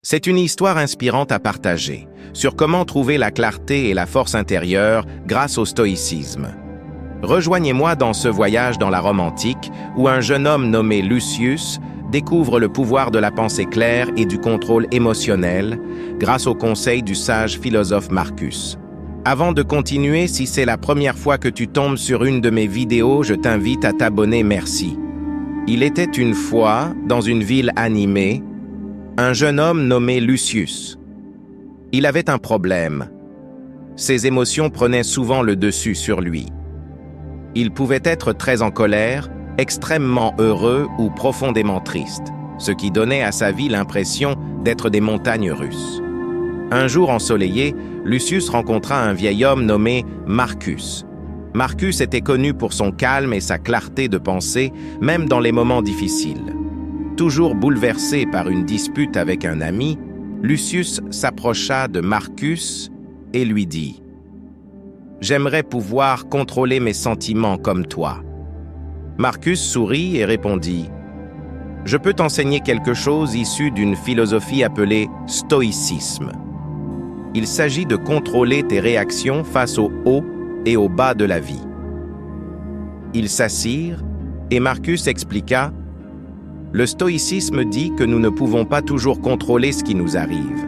C'est une histoire inspirante à partager sur comment trouver la clarté et la force intérieure grâce au stoïcisme. Rejoignez-moi dans ce voyage dans la Rome antique où un jeune homme nommé Lucius découvre le pouvoir de la pensée claire et du contrôle émotionnel grâce aux conseils du sage philosophe Marcus. Avant de continuer, si c'est la première fois que tu tombes sur une de mes vidéos, je t'invite à t'abonner, merci. Il était une fois, dans une ville animée, un jeune homme nommé Lucius. Il avait un problème. Ses émotions prenaient souvent le dessus sur lui. Il pouvait être très en colère, extrêmement heureux ou profondément triste, ce qui donnait à sa vie l'impression d'être des montagnes russes. Un jour ensoleillé, Lucius rencontra un vieil homme nommé Marcus. Marcus était connu pour son calme et sa clarté de pensée, même dans les moments difficiles. Toujours bouleversé par une dispute avec un ami, Lucius s'approcha de Marcus et lui dit « J'aimerais pouvoir contrôler mes sentiments comme toi. » Marcus sourit et répondit « Je peux t'enseigner quelque chose issu d'une philosophie appelée stoïcisme. Il s'agit de contrôler tes réactions face au haut et au bas de la vie. » Ils s'assirent et Marcus expliqua « Le stoïcisme dit que nous ne pouvons pas toujours contrôler ce qui nous arrive,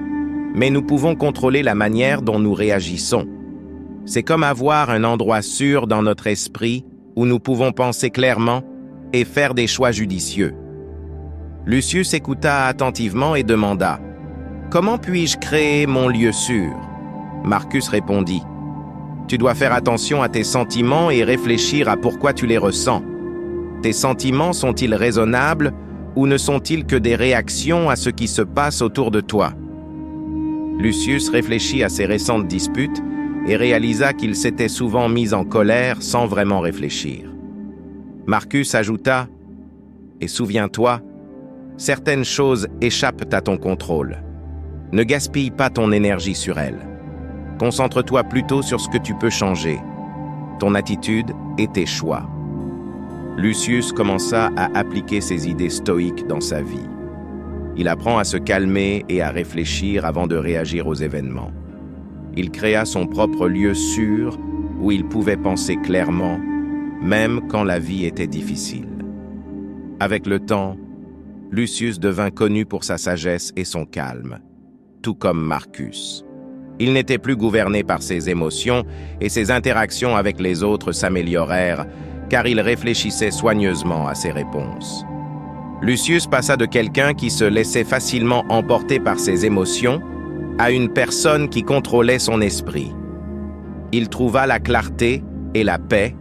mais nous pouvons contrôler la manière dont nous réagissons. C'est comme avoir un endroit sûr dans notre esprit où nous pouvons penser clairement et faire des choix judicieux. » Lucius écouta attentivement et demanda « Comment puis-je créer mon lieu sûr ?» Marcus répondit « Tu dois faire attention à tes sentiments et réfléchir à pourquoi tu les ressens. Tes sentiments sont-ils raisonnables ou ne sont-ils que des réactions à ce qui se passe autour de toi ?» Lucius réfléchit à ses récentes disputes et réalisa qu'il s'était souvent mis en colère sans vraiment réfléchir. Marcus ajouta « Et souviens-toi, certaines choses échappent à ton contrôle. Ne gaspille pas ton énergie sur elles. Concentre-toi plutôt sur ce que tu peux changer, ton attitude et tes choix. » Lucius commença à appliquer ses idées stoïques dans sa vie. Il apprend à se calmer et à réfléchir avant de réagir aux événements. Il créa son propre lieu sûr où il pouvait penser clairement, même quand la vie était difficile. Avec le temps, Lucius devint connu pour sa sagesse et son calme, tout comme Marcus. Il n'était plus gouverné par ses émotions et ses interactions avec les autres s'améliorèrent car il réfléchissait soigneusement à ses réponses. Lucius passa de quelqu'un qui se laissait facilement emporter par ses émotions à une personne qui contrôlait son esprit. Il trouva la clarté et la paix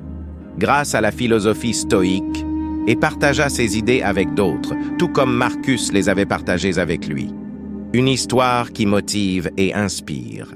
grâce à la philosophie stoïque et partagea ses idées avec d'autres, tout comme Marcus les avait partagées avec lui. Une histoire qui motive et inspire.